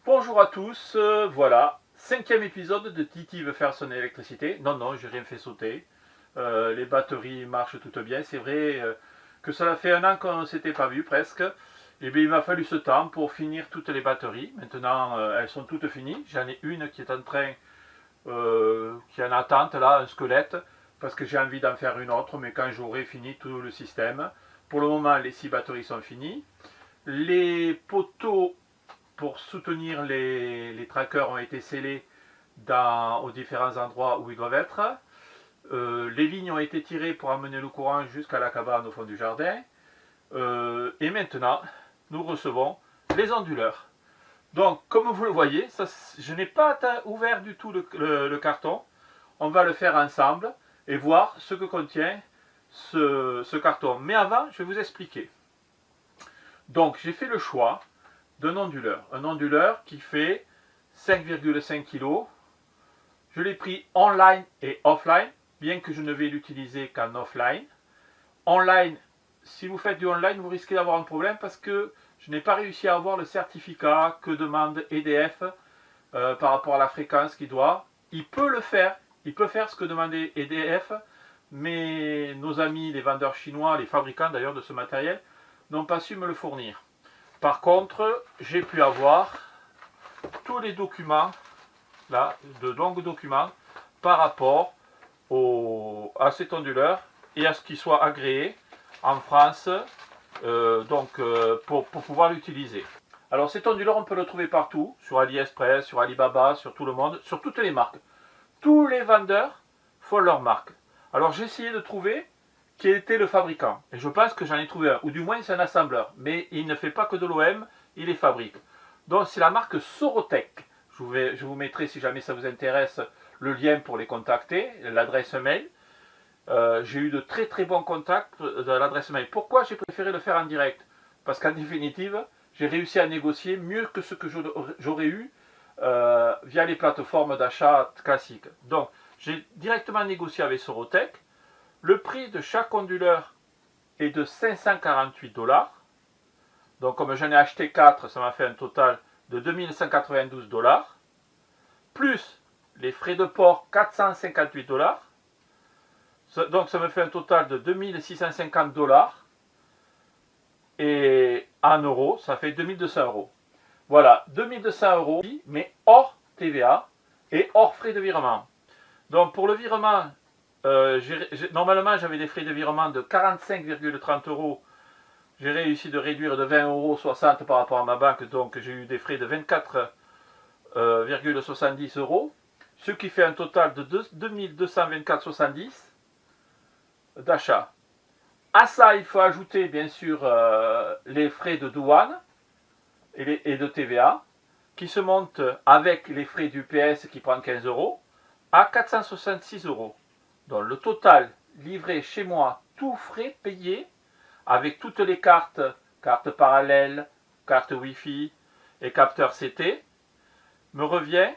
Bonjour à tous, voilà, cinquième épisode de Titi veut faire son électricité. Non, j'ai rien fait sauter. Les batteries marchent toutes bien. C'est vrai que ça fait un an qu'on ne s'était pas vu presque. Et bien il m'a fallu ce temps pour finir toutes les batteries. Maintenant elles sont toutes finies. J'en ai une qui est en train, qui est en attente là, un squelette, parce que j'ai envie d'en faire une autre, mais quand j'aurai fini tout le système. Pour le moment les 6 batteries sont finies. Les poteaux pour soutenir les trackers ont été scellés aux différents endroits où ils doivent être. Les lignes ont été tirées pour amener le courant jusqu'à la cabane au fond du jardin. Et maintenant, nous recevons les onduleurs. Donc, comme vous le voyez, je n'ai pas ouvert du tout le carton. On va le faire ensemble et voir ce que contient ce carton. Mais avant, je vais vous expliquer. Donc, j'ai fait le choix d'un onduleur. Un onduleur qui fait 5,5 kg. Je l'ai pris online et offline, bien que je ne vais l'utiliser qu'en offline. Online, si vous faites du online, vous risquez d'avoir un problème parce que je n'ai pas réussi à avoir le certificat que demande EDF par rapport à la fréquence qu'il doit. Il peut le faire, il peut faire ce que demande EDF, mais nos amis, les vendeurs chinois, les fabricants d'ailleurs de ce matériel, n'ont pas su me le fournir. Par contre, j'ai pu avoir tous les documents, là, de longs documents, par rapport à cet onduleur et à ce qu'il soit agréé en France, pour pouvoir l'utiliser. Alors cet onduleur, on peut le trouver partout, sur AliExpress, sur Alibaba, sur tout le monde, sur toutes les marques. Tous les vendeurs font leur marque. Alors j'ai essayé de trouver qui était le fabricant. Et je pense que j'en ai trouvé un, ou du moins c'est un assembleur. Mais il ne fait pas que de l'OM, il les fabrique. Donc c'est la marque Sorotech. Je vous mettrai, si jamais ça vous intéresse, le lien pour les contacter, l'adresse mail. J'ai eu de très très bons contacts de l'adresse mail. Pourquoi j'ai préféré le faire en direct? Parce qu'en définitive, j'ai réussi à négocier mieux que ce que j'aurais eu via les plateformes d'achat classiques. Donc j'ai directement négocié avec Sorotech. Le prix de chaque onduleur est de 548 $. Donc comme j'en ai acheté 4, ça m'a fait un total de 2192 $. Plus les frais de port, 458 $. Donc ça me fait un total de 2650 $. Et en euros, ça fait 2200 €. Voilà, 2200 €, mais hors TVA et hors frais de virement. Donc pour le virement, normalement j'avais des frais de virement de 45,30 €. J'ai réussi de réduire de 20,60 € par rapport à ma banque, donc j'ai eu des frais de 24,70 €, ce qui fait un total de 2224,70 € d'achat. À ça, il faut ajouter bien sûr les frais de douane et de TVA, qui se montent avec les frais d'UPS qui prend 15 € à 466 €. Donc le total livré chez moi, tout frais payé, avec toutes les cartes, cartes parallèles, carte Wi-Fi et capteur CT, me revient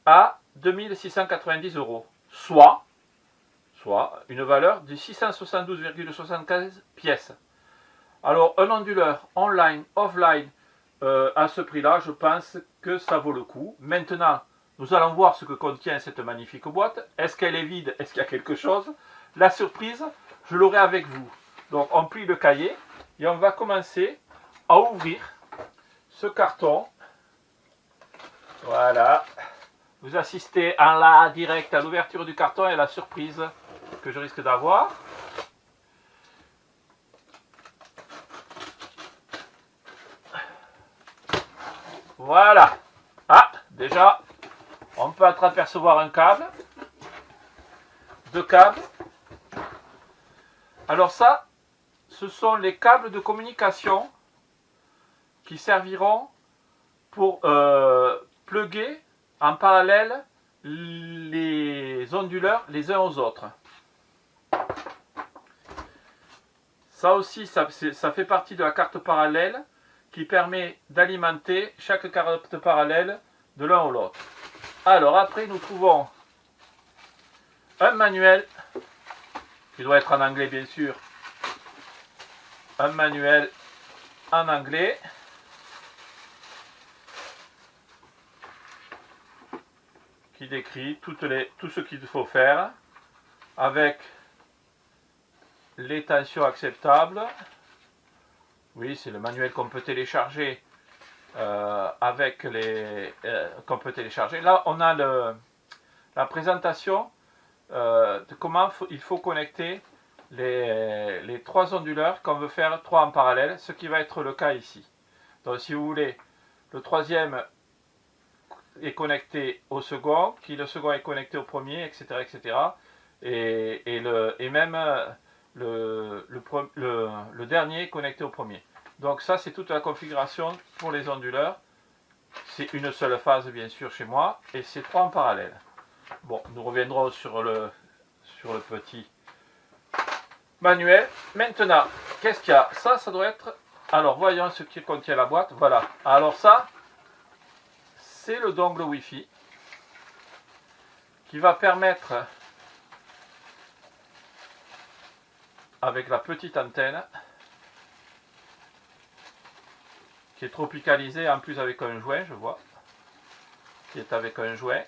à 2690 €, soit une valeur de 672,75 pièces. Alors un onduleur online, offline, à ce prix-là, je pense que ça vaut le coup. Maintenant, nous allons voir ce que contient cette magnifique boîte. Est-ce qu'elle est vide? Est-ce qu'il y a quelque chose? La surprise, je l'aurai avec vous. Donc on plie le cahier et on va commencer à ouvrir ce carton. Voilà. Vous assistez en live direct à l'ouverture du carton et à la surprise que je risque d'avoir. Voilà. Ah, déjà, on peut apercevoir un câble. 2 câbles. Alors ça, ce sont les câbles de communication qui serviront pour plugger en parallèle les onduleurs les uns aux autres. Ça aussi, ça fait partie de la carte parallèle qui permet d'alimenter chaque carte parallèle de l'un ou l'autre. Alors après, nous trouvons un manuel qui doit être en anglais bien sûr. Un manuel en anglais. qui décrit tout ce qu'il faut faire avec les tensions acceptables. Oui, c'est le manuel qu'on peut télécharger qu'on peut télécharger. Là, on a la présentation de comment il faut connecter les 3 onduleurs qu'on veut faire 3 en parallèle, ce qui va être le cas ici. Donc si vous voulez, le troisième est connecté au second, le second est connecté au premier, etc. etc. Et même le dernier est connecté au premier. Donc ça, c'est toute la configuration pour les onduleurs. C'est une seule phase, bien sûr, chez moi, et c'est 3 en parallèle. Bon, nous reviendrons sur le petit manuel. Maintenant, qu'est-ce qu'il y a? Ça doit être... Alors, voyons ce qui contient la boîte. Voilà. Alors ça, c'est le dongle Wi-Fi qui va permettre, avec la petite antenne, qui est tropicalisée en plus avec un joint, je vois, qui est avec un joint.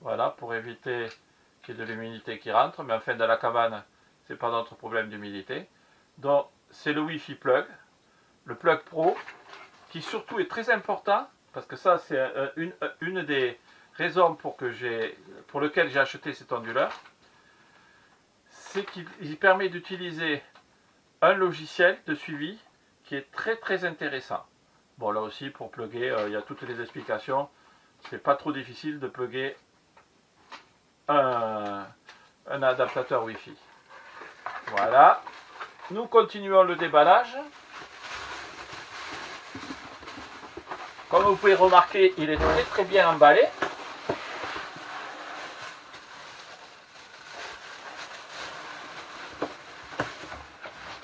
Voilà, pour éviter qu'il y ait de l'humidité qui rentre, mais enfin dans la cabane, c'est pas notre problème d'humidité. Donc c'est le Wi-Fi plug, le plug pro, qui surtout est très important, parce que ça c'est une des raisons pour lesquelles j'ai acheté cet onduleur, c'est qu'il permet d'utiliser un logiciel de suivi qui est très très intéressant. Bon, là aussi pour plugger, il y a toutes les explications, c'est pas trop difficile de plugger un adaptateur Wi-Fi. Voilà, nous continuons le déballage. Comme vous pouvez remarquer, il est très très bien emballé.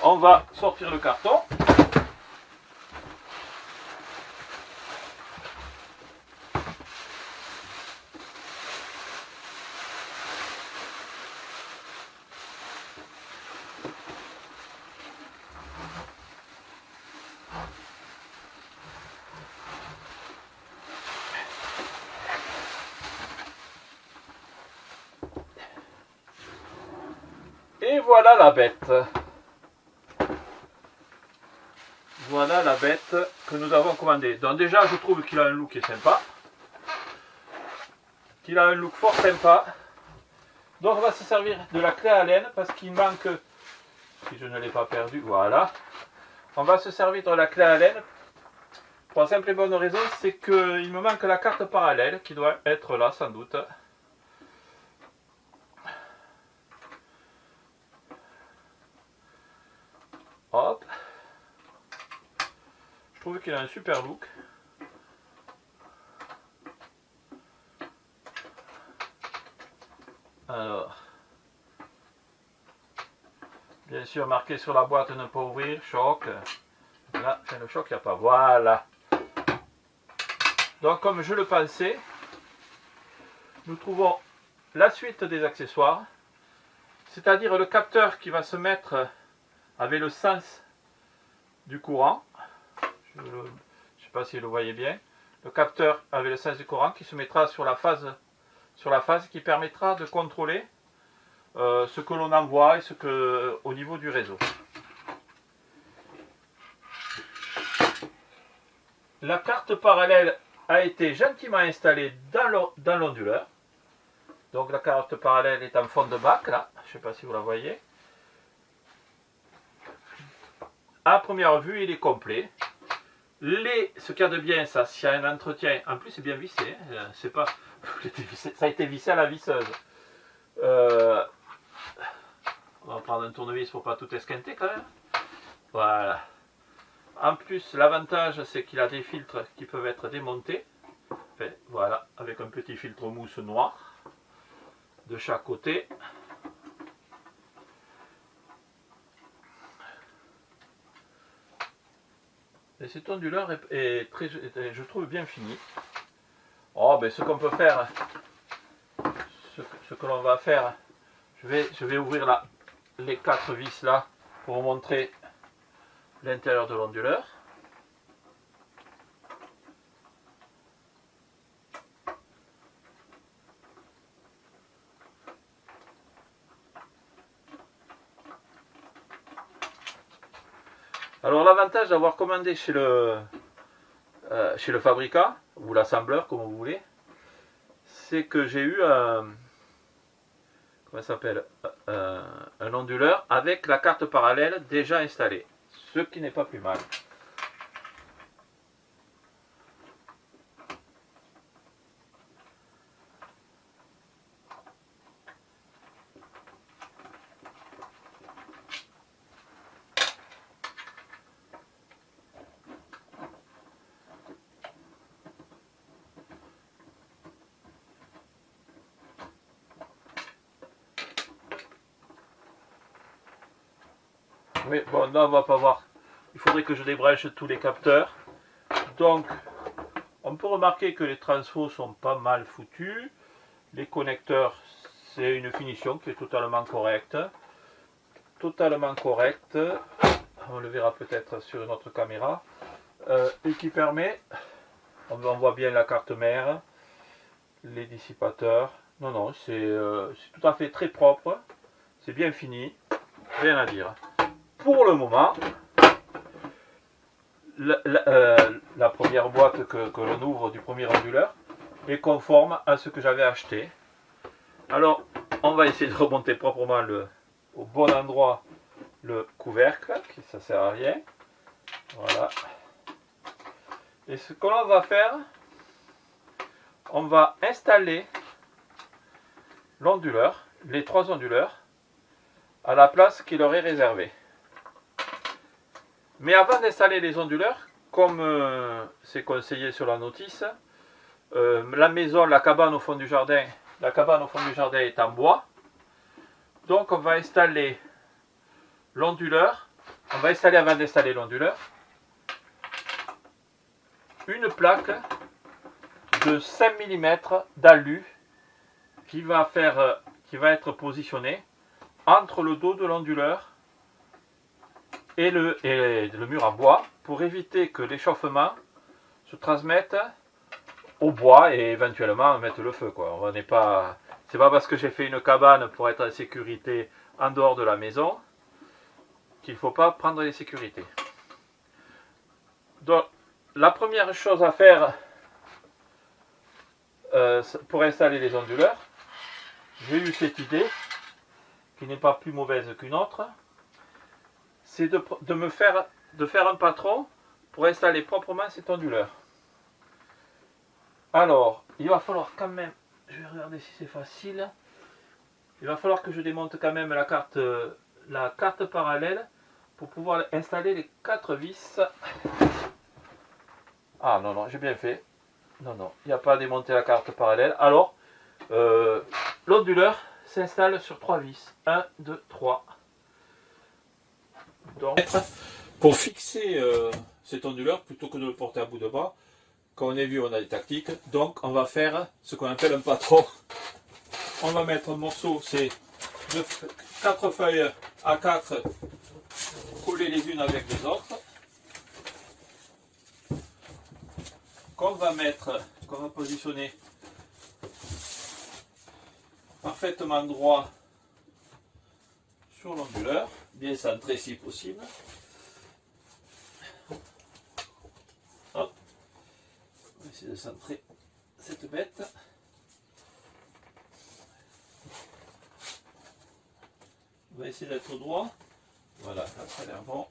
On va sortir le carton. Et voilà la bête. Voilà la bête que nous avons commandée. Donc déjà, je trouve qu'il a un look qui est sympa. Qu'il a un look fort sympa. Donc on va se servir de la clé Allen parce qu'il manque, si je ne l'ai pas perdu, voilà. On va se servir de la clé Allen pour la simple et bonne raison, c'est qu'il me manque la carte parallèle qui doit être là sans doute. Hop. Je trouve qu'il a un super look. Alors, bien sûr marqué sur la boîte ne pas ouvrir, choc. Là, le choc, il n'y a pas. Voilà. Donc comme je le pensais, nous trouvons la suite des accessoires, c'est-à-dire le capteur qui va se mettre avec le sens du courant. Je ne sais pas si vous le voyez bien. Le capteur avec le sens du courant qui se mettra sur la phase qui permettra de contrôler ce que l'on envoie et au niveau du réseau. La carte parallèle a été gentiment installée dans l'onduleur. Donc la carte parallèle est en fond de bac là, je ne sais pas si vous la voyez. À première vue, il est complet. Ce qu'il y a de bien, ça, s'il y a un entretien, en plus c'est bien vissé, hein, c'est pas, ça a été vissé à la visseuse. On va prendre un tournevis pour pas tout esquinter quand même. Voilà. En plus, l'avantage c'est qu'il a des filtres qui peuvent être démontés. Enfin, voilà, avec un petit filtre mousse noir de chaque côté. Et cet onduleur est très, je trouve, bien fini. Oh, ben ce qu'on peut faire, ce que l'on va faire, je vais ouvrir les 4 vis là pour vous montrer l'intérieur de l'onduleur. Alors l'avantage d'avoir commandé chez le fabricant, ou l'assembleur comme vous voulez, c'est que j'ai eu comment ça s'appelle, un onduleur avec la carte parallèle déjà installée, ce qui n'est pas plus mal. Oui, bon, là on va pas voir. Il faudrait que je débranche tous les capteurs. Donc, on peut remarquer que les transfos sont pas mal foutus. Les connecteurs, c'est une finition qui est totalement correcte. Totalement correcte. On le verra peut-être sur une autre caméra. Et qui permet, on voit bien la carte mère, les dissipateurs. Non, non, c'est tout à fait très propre. C'est bien fini. Rien à dire. Pour le moment, la première boîte que l'on ouvre du premier onduleur est conforme à ce que j'avais acheté. Alors, on va essayer de remonter proprement au bon endroit le couvercle, qui ça sert à rien. Voilà. Et ce que l'on va faire, on va installer l'onduleur, les 3 onduleurs, à la place qui leur est réservée. Mais avant d'installer les onduleurs, comme c'est conseillé sur la notice, la maison, la cabane au fond du jardin est en bois. Donc on va installer l'onduleur. On va installer avant d'installer l'onduleur une plaque de 5 mm d'alu qui va être positionnée entre le dos de l'onduleur et le mur en bois pour éviter que l'échauffement se transmette au bois et éventuellement mettre le feu, quoi. C'est pas parce que j'ai fait une cabane pour être en sécurité en dehors de la maison qu'il ne faut pas prendre les sécurités. Donc la première chose à faire pour installer les onduleurs, j'ai eu cette idée qui n'est pas plus mauvaise qu'une autre, c'est de faire un patron pour installer proprement cet onduleur. Alors, il va falloir quand même, je vais regarder si c'est facile, il va falloir que je démonte quand même la carte parallèle pour pouvoir installer les 4 vis. Ah non, non, j'ai bien fait. Non, non, il n'y a pas à démonter la carte parallèle. Alors, l'onduleur s'installe sur 3 vis. 1, 2, 3. Donc, pour fixer cet onduleur, plutôt que de le porter à bout de bras, comme on a vu, on a des tactiques. Donc, on va faire ce qu'on appelle un patron. On va mettre un morceau, c'est 4 feuilles A4 collées les unes avec les autres. Qu'on va positionner parfaitement droit sur l'onduleur, bien centré si possible. Hop. On va essayer de centrer cette bête. On va essayer d'être droit. Voilà, ça a l'air bon.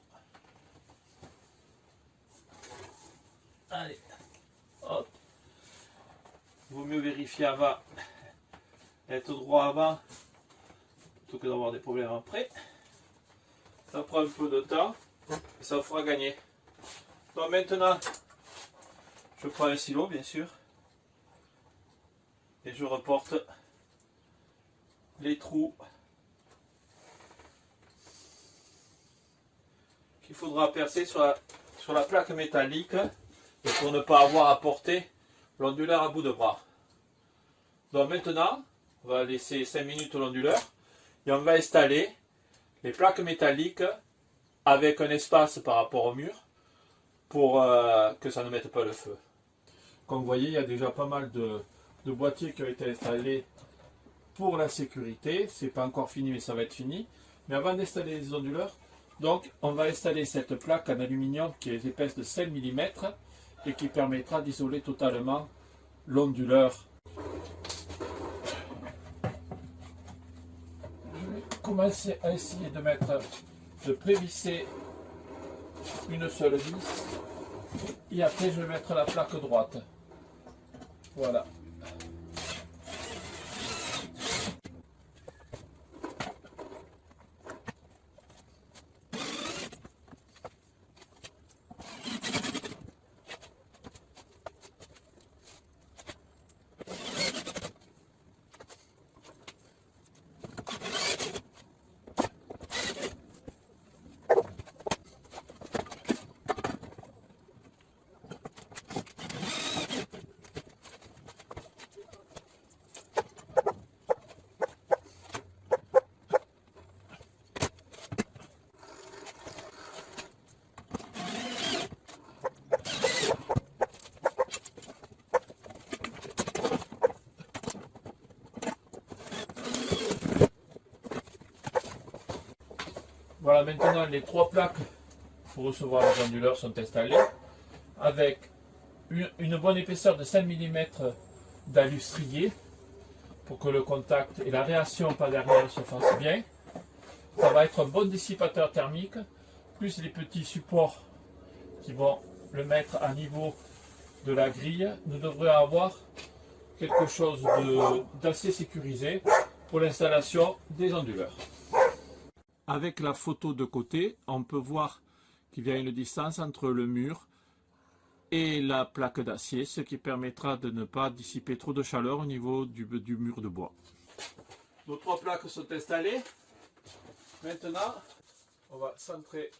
Allez, hop. Il vaut mieux vérifier avant, être droit avant, plutôt que d'avoir des problèmes après. Ça prend un peu de temps et ça vous fera gagner. Donc maintenant, je prends un silo bien sûr et je reporte les trous qu'il faudra percer sur la plaque métallique et pour ne pas avoir à porter l'onduleur à bout de bras. Donc maintenant, on va laisser 5 minutes l'onduleur et on va installer les plaques métalliques avec un espace par rapport au mur pour que ça ne mette pas le feu. Comme vous voyez, il y a déjà pas mal de boîtiers qui ont été installés pour la sécurité. C'est pas encore fini, mais ça va être fini. Mais avant d'installer les onduleurs, Donc on va installer cette plaque en aluminium qui est épaisse de 5 mm et qui permettra d'isoler totalement l'onduleur. Je vais commencer à essayer de prévisser une seule vis et après je vais mettre la plaque droite. Voilà. Voilà, maintenant les 3 plaques pour recevoir les onduleurs sont installées avec une bonne épaisseur de 5 mm d'alu strié pour que le contact et la réaction par derrière se fassent bien. Ça va être un bon dissipateur thermique, plus les petits supports qui vont le mettre à niveau de la grille. Nous devrions avoir quelque chose d'assez sécurisé pour l'installation des onduleurs. Avec la photo de côté, on peut voir qu'il y a une distance entre le mur et la plaque d'acier, ce qui permettra de ne pas dissiper trop de chaleur au niveau du mur de bois. Nos 3 plaques sont installées. Maintenant, on va centrer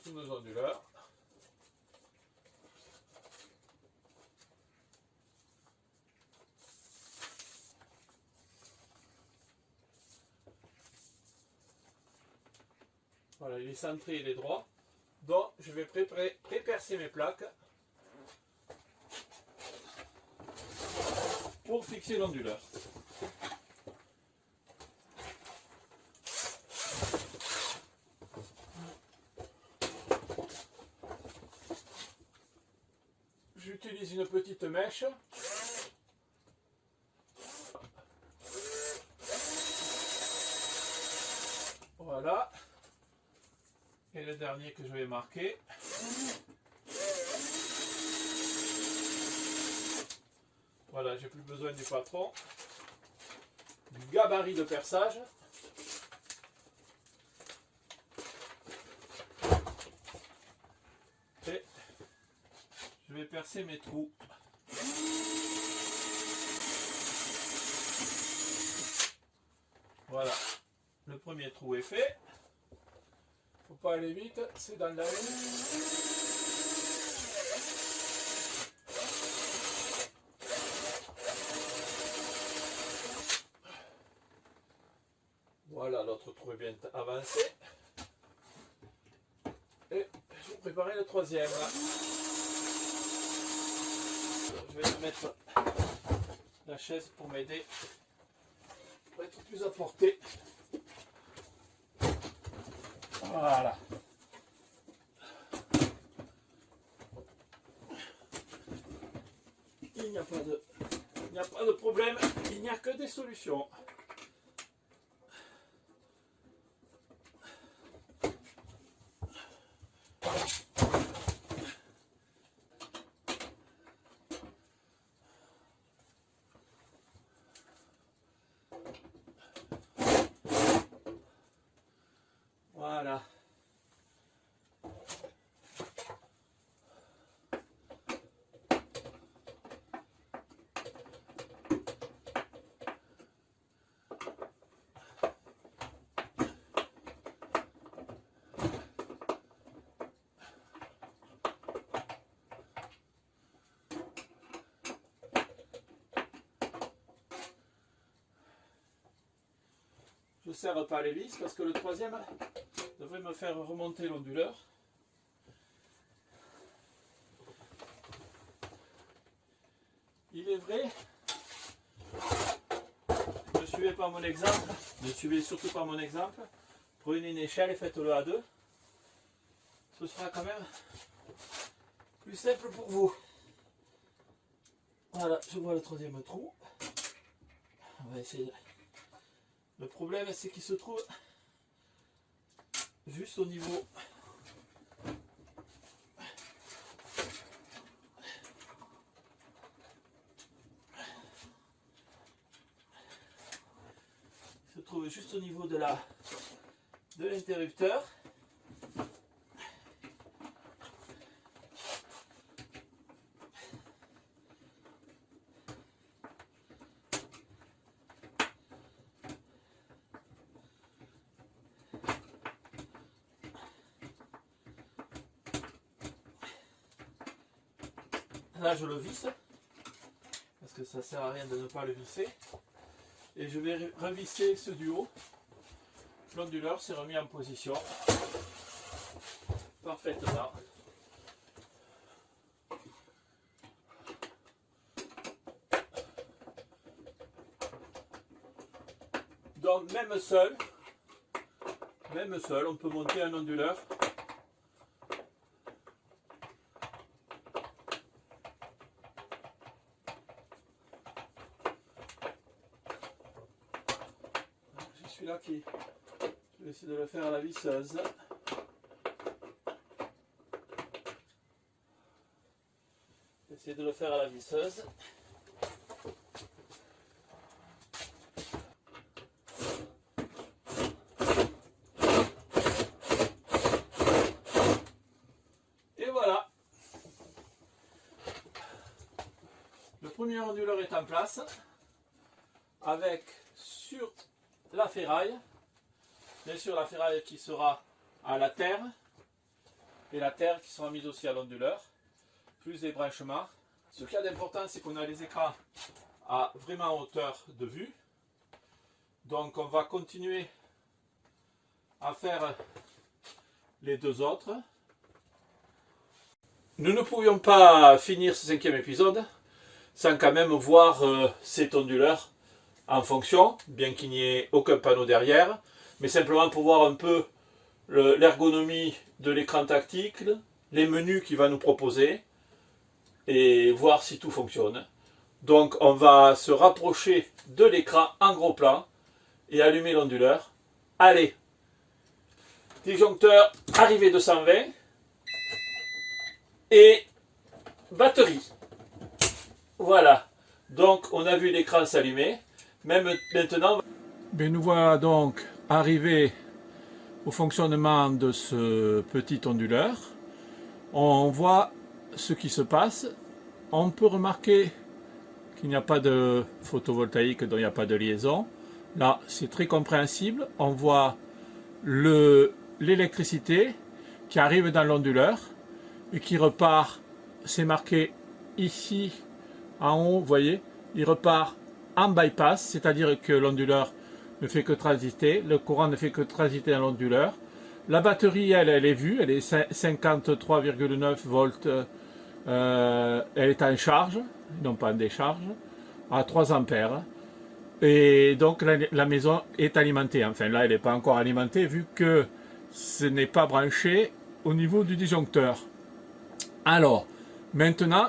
tous nos onduleurs. Voilà, il est centré, il est droit. Donc, je vais pré-percer mes plaques pour fixer l'onduleur. J'utilise une petite mèche. Voilà. Et le dernier que je vais marquer. Voilà, j'ai plus besoin du patron. Du gabarit de perçage. Et je vais percer mes trous. Voilà, le premier trou est fait. Faut pas aller vite, c'est dans la laine. Voilà, l'autre trou est bien avancé. Et je vais préparer le troisième. Je vais mettre la chaise pour m'aider, pour être plus à portée. Voilà. Il n'y a pas de problème, il n'y a que des solutions. Voilà. Je ne serre pas les vis parce que le troisième devrait me faire remonter l'onduleur. Il est vrai, je suivez pas mon exemple, ne suivez surtout pas mon exemple. Prenez une échelle et faites-le à deux. Ce sera quand même plus simple pour vous. Voilà, je vois le troisième trou. On va essayer. Le problème, c'est qu'il se trouve juste au niveau de l'interrupteur. Là je le visse, parce que ça sert à rien de ne pas le visser. Et je vais revisser ce du haut. L'onduleur s'est remis en position parfaitement. Donc même seul, on peut monter un onduleur. Celui-là qui, je vais essayer de le faire à la visseuse. Essayer de le faire à la visseuse. Et voilà. Le premier onduleur est en place, avec sur la ferraille, bien sûr la ferraille qui sera à la terre, et la terre qui sera mise aussi à l'onduleur, plus les branchements. Ce qu'il y a d'important, c'est qu'on a les écrans à vraiment hauteur de vue. Donc on va continuer à faire les deux autres. Nous ne pouvions pas finir ce 5e épisode sans quand même voir cet onduleur en fonction, bien qu'il n'y ait aucun panneau derrière, mais simplement pour voir un peu l'ergonomie de l'écran tactile, les menus qu'il va nous proposer, et voir si tout fonctionne. Donc on va se rapprocher de l'écran en gros plan, et allumer l'onduleur. Allez, disjoncteur arrivé 220, et batterie. Voilà, donc on a vu l'écran s'allumer. Même maintenant, nous voilà donc arrivés au fonctionnement de ce petit onduleur. On voit ce qui se passe. On peut remarquer qu'il n'y a pas de photovoltaïque, donc il n'y a pas de liaison. Là, c'est très compréhensible. On voit l'électricité qui arrive dans l'onduleur et qui repart. C'est marqué ici en haut, vous voyez, il repart en bypass, c'est-à-dire que l'onduleur ne fait que transiter, le courant ne fait que transiter dans l'onduleur. La batterie, elle est vue, elle est 53,9 volts, elle est en charge, non pas en décharge, à 3 ampères. Et donc la maison est alimentée, enfin là elle n'est pas encore alimentée vu que ce n'est pas branché au niveau du disjoncteur. Alors, maintenant,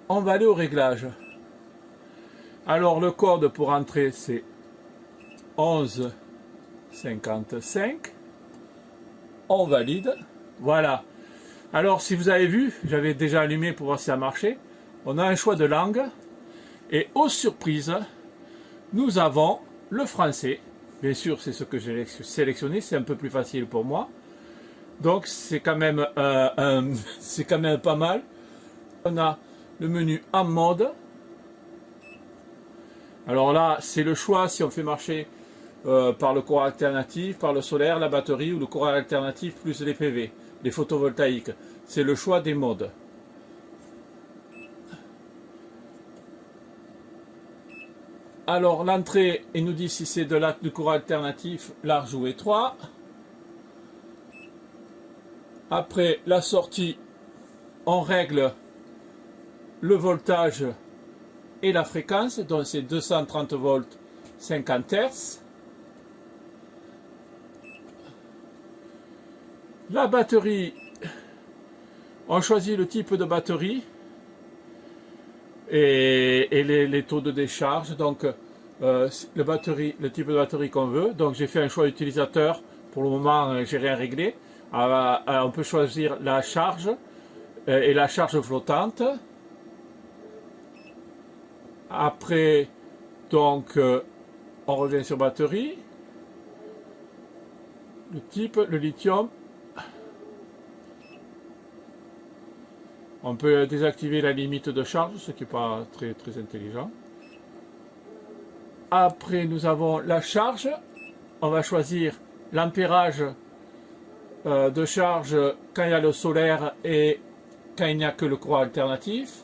on va aller au réglage. Alors le code pour entrer c'est 1155. On valide. Voilà. Alors si vous avez vu, j'avais déjà allumé pour voir si ça marchait. On a un choix de langue. Et aux surprises, nous avons le français. Bien sûr, c'est ce que j'ai sélectionné. C'est un peu plus facile pour moi. Donc c'est quand même pas mal. On a le menu en mode. Alors là, c'est le choix si on fait marcher par le courant alternatif, par le solaire, la batterie ou le courant alternatif plus les PV, les photovoltaïques. C'est le choix des modes. Alors l'entrée, il nous dit si c'est du courant alternatif large ou étroit. Après la sortie, on règle le voltage et la fréquence, donc c'est 230 volts, 50 Hz. La batterie, on choisit le type de batterie et les taux de décharge, donc le type de batterie qu'on veut. Donc j'ai fait un choix utilisateur, pour le moment j'ai rien réglé. On peut choisir la charge et la charge flottante. Après, donc on revient sur batterie, le type, le lithium. On peut désactiver la limite de charge, ce qui n'est pas très intelligent. Après, nous avons la charge. On va choisir l'ampérage de charge quand il y a le solaire et quand il n'y a que le courant alternatif.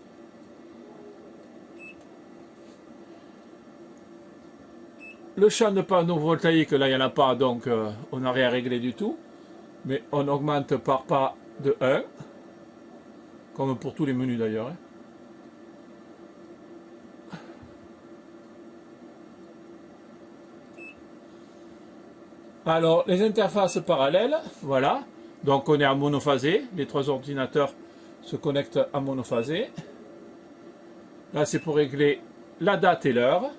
Le champ de panneaux voltaïques, là il n'y en a pas, donc on n'a rien réglé du tout. Mais on augmente par pas de 1. Comme pour tous les menus d'ailleurs. Alors, les interfaces parallèles, voilà. Donc on est en monophasé. Les trois ordinateurs se connectent en monophasé. Là, c'est pour régler la date et l'heure.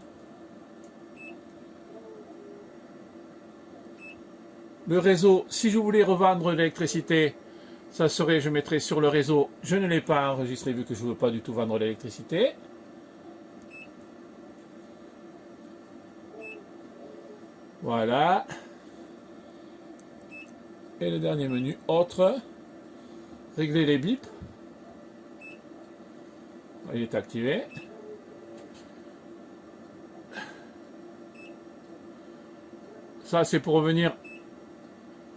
Le réseau, si je voulais revendre l'électricité, ça serait, je mettrai sur le réseau, je ne l'ai pas enregistré vu que je ne veux pas du tout vendre l'électricité. Voilà. Et le dernier menu, autre. Régler les bips. Il est activé. Ça, c'est pour revenir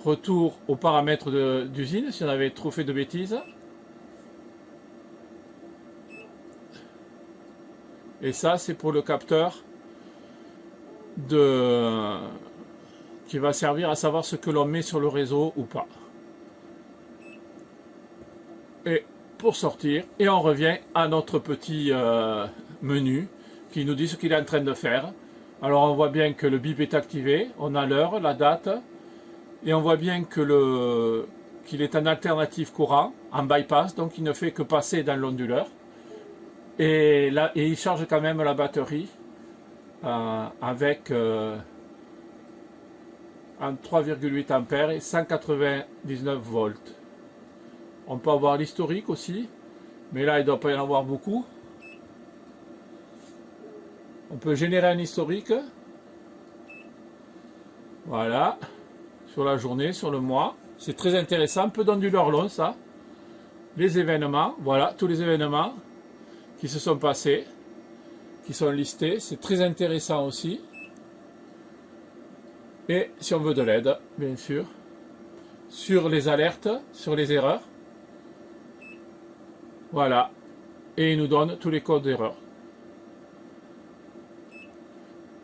retour aux paramètres d'usine, si on avait trop fait de bêtises. Et ça, c'est pour le capteur qui va servir à savoir ce que l'on met sur le réseau ou pas. Et pour sortir, et on revient à notre petit menu qui nous dit ce qu'il est en train de faire. Alors on voit bien que le bip est activé, on a l'heure, la date, et on voit bien que qu'il est en alternative courant, en bypass, donc il ne fait que passer dans l'onduleur. Et là, il charge quand même la batterie avec en 3,8 ampères et 199 volts. On peut avoir l'historique aussi, mais là il ne doit pas y en avoir beaucoup. On peut générer un historique. Voilà. Sur la journée, sur le mois. C'est très intéressant. Un peu d'onduleur long, ça. Les événements. Voilà, tous les événements qui se sont passés, qui sont listés. C'est très intéressant aussi. Et si on veut de l'aide, bien sûr, sur les alertes, sur les erreurs. Voilà. Et il nous donne tous les codes d'erreur.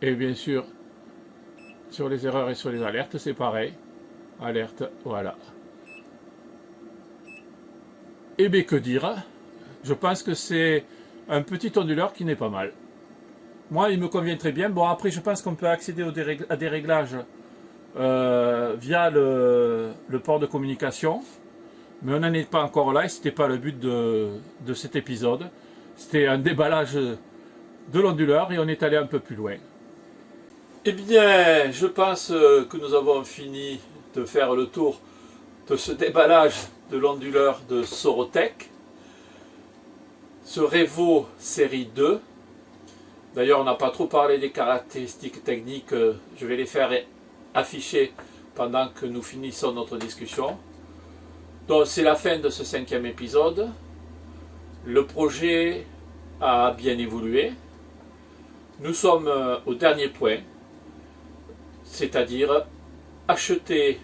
Et bien sûr, sur les erreurs et sur les alertes, c'est pareil. Alerte, voilà. Et bien que dire, je pense que c'est un petit onduleur qui n'est pas mal. Moi, il me convient très bien. Bon, après, je pense qu'on peut accéder à des réglages via le port de communication. Mais on n'en est pas encore là et ce n'était pas le but de cet épisode. C'était un déballage de l'onduleur et on est allé un peu plus loin. Eh bien, je pense que nous avons fini de faire le tour de ce déballage de l'onduleur de Sorotech. Ce Revo série 2. D'ailleurs, on n'a pas trop parlé des caractéristiques techniques. Je vais les faire afficher pendant que nous finissons notre discussion. Donc, c'est la fin de ce 5e épisode. Le projet a bien évolué. Nous sommes au dernier point, c'est-à-dire acheter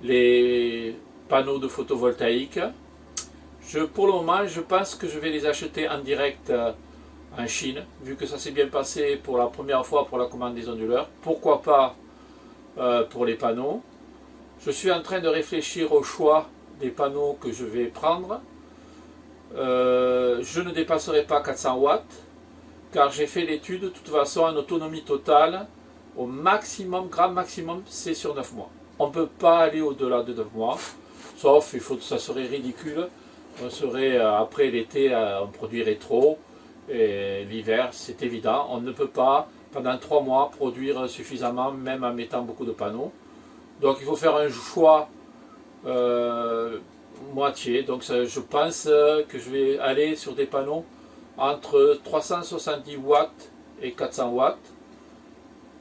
les panneaux de photovoltaïque. Pour le moment, je pense que je vais les acheter en direct en Chine, vu que ça s'est bien passé pour la première fois pour la commande des onduleurs. Pourquoi pas pour les panneaux. Je suis en train de réfléchir au choix des panneaux que je vais prendre. Je ne dépasserai pas 400 watts. car j'ai fait l'étude, de toute façon, en autonomie totale, au maximum, grand maximum, c'est sur 9 mois. On ne peut pas aller au-delà de 9 mois, sauf, ça serait ridicule, on serait, après l'été, on produirait trop, et l'hiver, c'est évident, on ne peut pas, pendant 3 mois, produire suffisamment, même en mettant beaucoup de panneaux. Donc il faut faire un choix moitié, donc je pense que je vais aller sur des panneaux entre 370 watts et 400 watts.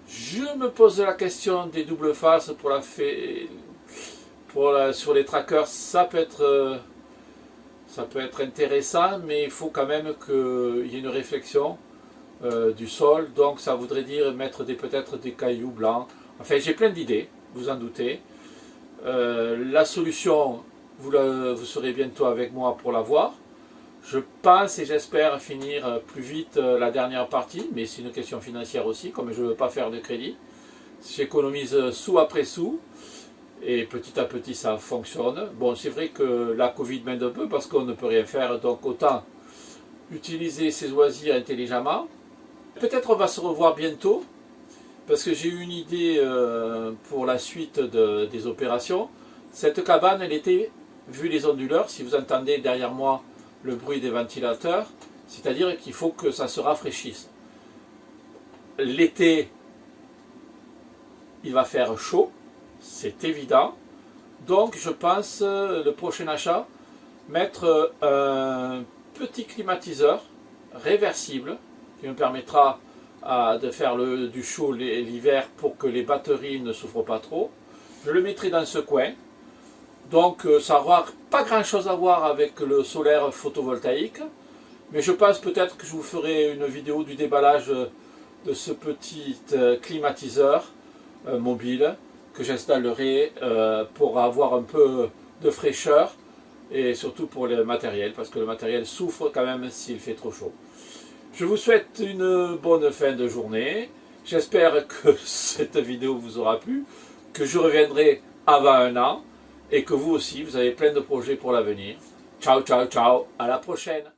Je me pose la question des doubles faces sur les trackers, ça peut être intéressant, mais il faut quand même qu'il y ait une réflexion du sol, donc ça voudrait dire mettre peut-être des cailloux blancs. Enfin, j'ai plein d'idées, vous en doutez. La solution, vous serez bientôt avec moi pour la voir. Je pense et j'espère finir plus vite la dernière partie, mais c'est une question financière aussi, comme je ne veux pas faire de crédit. J'économise sou après sou, et petit à petit ça fonctionne. Bon, c'est vrai que la Covid m'aide un peu parce qu'on ne peut rien faire, donc autant utiliser ses loisirs intelligemment. Peut-être on va se revoir bientôt, parce que j'ai eu une idée pour la suite des opérations. Cette cabane, elle était, vu les onduleurs, si vous entendez derrière moi le bruit des ventilateurs, c'est-à-dire qu'il faut que ça se rafraîchisse. L'été, il va faire chaud, c'est évident. Donc je pense, le prochain achat, mettre un petit climatiseur réversible qui me permettra de faire du chaud l'hiver pour que les batteries ne souffrent pas trop. Je le mettrai dans ce coin. Donc ça n'aura pas grand chose à voir avec le solaire photovoltaïque, mais je pense peut-être que je vous ferai une vidéo du déballage de ce petit climatiseur mobile que j'installerai pour avoir un peu de fraîcheur et surtout pour le matériel, parce que le matériel souffre quand même s'il fait trop chaud. Je vous souhaite une bonne fin de journée, j'espère que cette vidéo vous aura plu, que je reviendrai avant un an, et que vous aussi, vous avez plein de projets pour l'avenir. Ciao, ciao, ciao, à la prochaine.